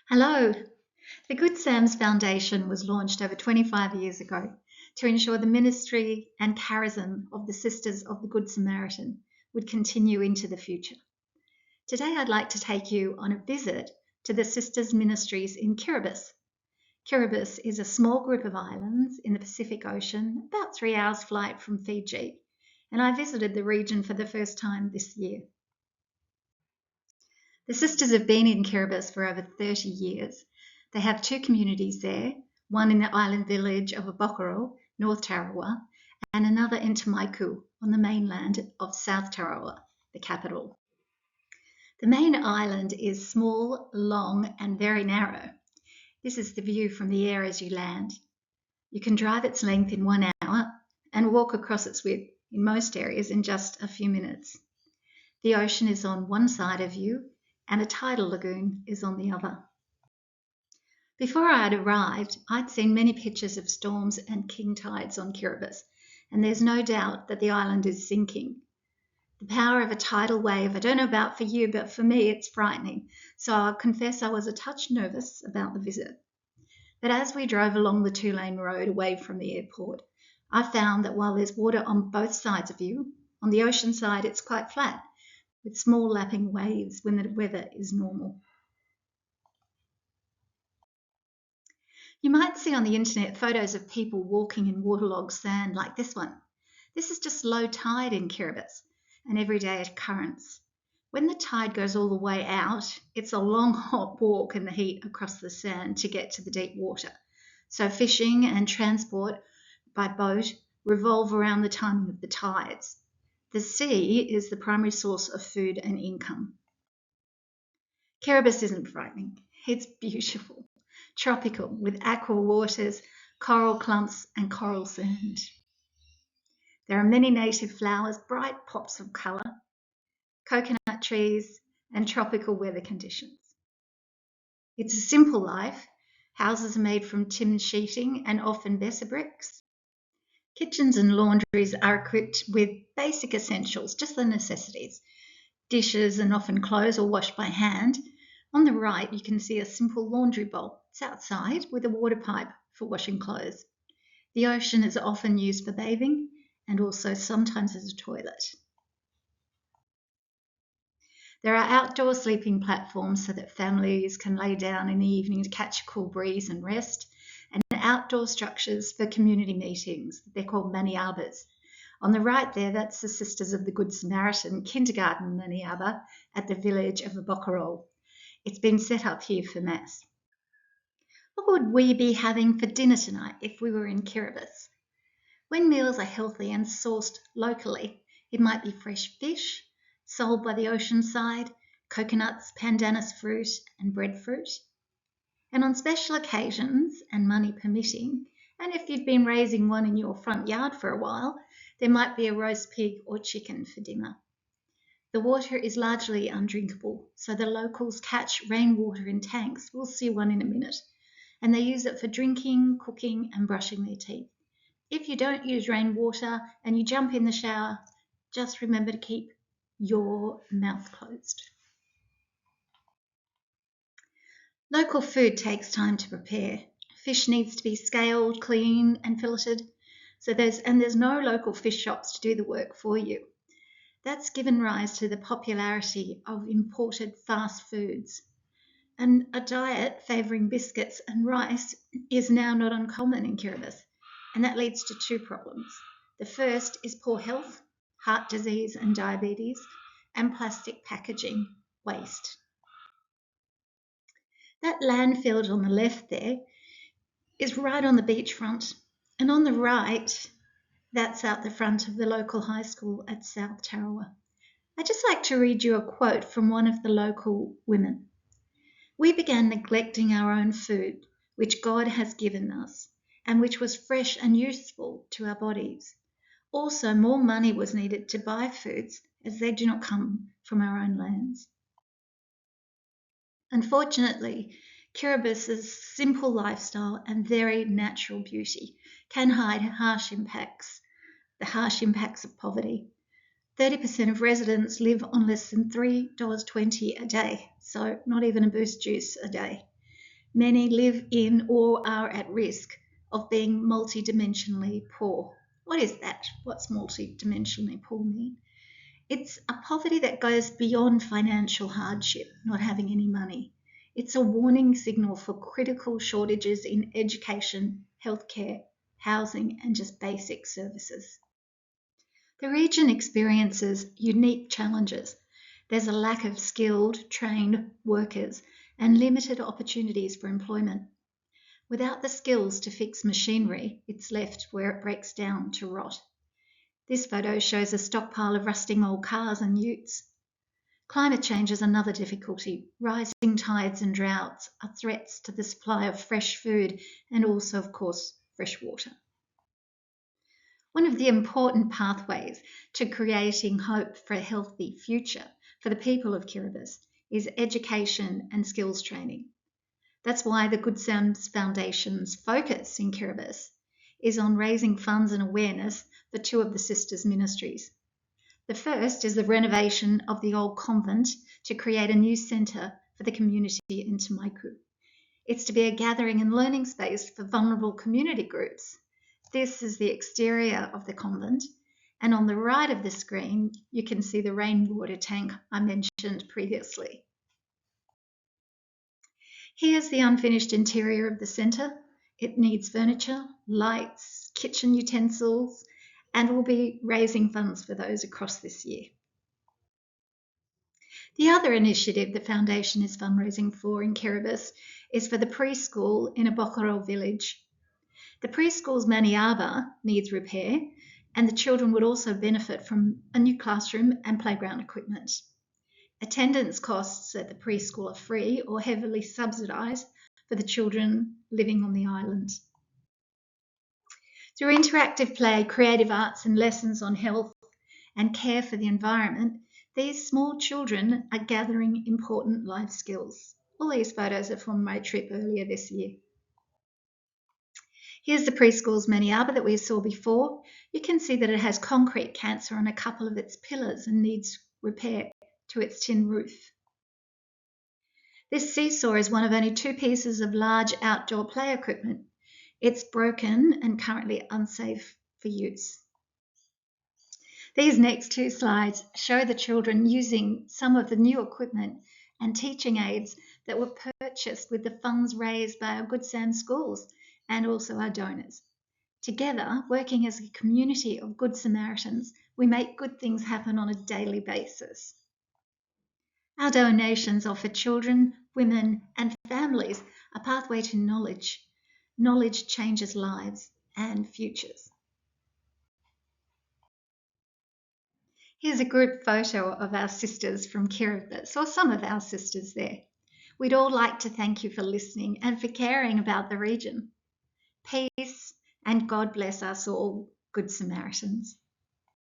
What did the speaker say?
Hello. The Good Sam's Foundation was launched over 25 years ago to ensure the ministry and charism of the Sisters of the Good Samaritan would continue into the future. Today I'd like to take you on a visit to the Sisters' ministries in Kiribati. Kiribati is a small group of islands in the Pacific Ocean, about 3 hours flight from Fiji, and I visited the region for the first time this year. The sisters have been in Kiribati for over 30 years. They have two communities there, one in the island village of Abokoro, North Tarawa, and another in Tamaiku on the mainland of South Tarawa, the capital. The main island is small, long, and very narrow. This is the view from the air as you land. You can drive its length in 1 hour and walk across its width in most areas in just a few minutes. The ocean is on one side of you and a tidal lagoon is on the other. Before I had arrived, I'd seen many pictures of storms and king tides on Kiribati, and there's no doubt that the island is sinking. The power of a tidal wave, I don't know about for you, but for me it's frightening, so I'll confess I was a touch nervous about the visit. But as we drove along the two-lane road away from the airport, I found that while there's water on both sides of you, on the ocean side it's quite flat, with small lapping waves when the weather is normal. You might see on the internet photos of people walking in waterlogged sand like this one. This is just low tide in Kiribati, an everyday occurrence. When the tide goes all the way out, it's a long hot walk in the heat across the sand to get to the deep water. So fishing and transport by boat revolve around the timing of the tides. The sea is the primary source of food and income. Kiribati isn't frightening, it's beautiful, tropical with aqua waters, coral clumps and coral sand. There are many native flowers, bright pops of colour, coconut trees and tropical weather conditions. It's a simple life. Houses are made from tin sheeting and often Bessa bricks. Kitchens and laundries are equipped with basic essentials, just the necessities. Dishes and often clothes are washed by hand. On the right, you can see a simple laundry bowl. It's outside with a water pipe for washing clothes. The ocean is often used for bathing and also sometimes as a toilet. There are outdoor sleeping platforms so that families can lay down in the evening to catch a cool breeze and rest, and outdoor structures for community meetings. They're called maniabas. On the right there, that's the Sisters of the Good Samaritan kindergarten maniaba at the village of Abokoro. It's been set up here for Mass. What would we be having for dinner tonight if we were in Kiribati? When meals are healthy and sourced locally, it might be fresh fish, sold by the ocean side, coconuts, pandanus fruit and breadfruit. And on special occasions, and money permitting, and if you've been raising one in your front yard for a while, there might be a roast pig or chicken for dinner. The water is largely undrinkable, so the locals catch rainwater in tanks. We'll see one in a minute. And they use it for drinking, cooking and brushing their teeth. If you don't use rainwater and you jump in the shower, just remember to keep your mouth closed. Local food takes time to prepare. Fish needs to be scaled, cleaned and filleted. So there's no local fish shops to do the work for you. That's given rise to the popularity of imported fast foods. And a diet favouring biscuits and rice is now not uncommon in Kiribati, and that leads to two problems. The first is poor health, heart disease and diabetes, and plastic packaging waste. That landfill on the left there is right on the beachfront, and on the right, that's out the front of the local high school at South Tarawa. I'd just like to read you a quote from one of the local women. We began neglecting our own food, which God has given us, and which was fresh and useful to our bodies. Also, more money was needed to buy foods, as they do not come from our own lands. Unfortunately, Kiribati's simple lifestyle and very natural beauty can hide the harsh impacts of poverty. 30% of residents live on less than $3.20 a day, so not even a boost juice a day. Many live in or are at risk of being multidimensionally poor. What is that? What's multidimensionally poor mean? It's a poverty that goes beyond financial hardship, not having any money. It's a warning signal for critical shortages in education, healthcare, housing, and just basic services. The region experiences unique challenges. There's a lack of skilled, trained workers and limited opportunities for employment. Without the skills to fix machinery, it's left where it breaks down to rot. This photo shows a stockpile of rusting old cars and utes. Climate change is another difficulty. Rising tides and droughts are threats to the supply of fresh food and also, of course, fresh water. One of the important pathways to creating hope for a healthy future for the people of Kiribati is education and skills training. That's why the Good Samaritan Foundation's focus in Kiribati is on raising funds and awareness for two of the sisters' ministries. The first is the renovation of the old convent to create a new centre for the community in Tamaiku. It's to be a gathering and learning space for vulnerable community groups. This is the exterior of the convent, and on the right of the screen, you can see the rainwater tank I mentioned previously. Here's the unfinished interior of the centre. It needs furniture, lights, kitchen utensils, and we'll be raising funds for those across this year. The other initiative the Foundation is fundraising for in Kiribati is for the preschool in a Bokoro village. The preschool's Maniaba needs repair, and the children would also benefit from a new classroom and playground equipment. Attendance costs at the preschool are free or heavily subsidised for the children living on the island. Through interactive play, creative arts, and lessons on health and care for the environment, these small children are gathering important life skills. All these photos are from my trip earlier this year. Here's the preschool's Maniaba that we saw before. You can see that it has concrete cancer on a couple of its pillars and needs repair to its tin roof. This seesaw is one of only two pieces of large outdoor play equipment. It's broken and currently unsafe for use. These next two slides show the children using some of the new equipment and teaching aids that were purchased with the funds raised by our Good Sam schools and also our donors. Together, working as a community of Good Samaritans, we make good things happen on a daily basis. Our donations offer children, women, and families a pathway to knowledge. Knowledge changes lives and futures. Here's a group photo of our sisters from Kiribati, or some of our sisters there. We'd all like to thank you for listening and for caring about the region. Peace and God bless us all, Good Samaritans.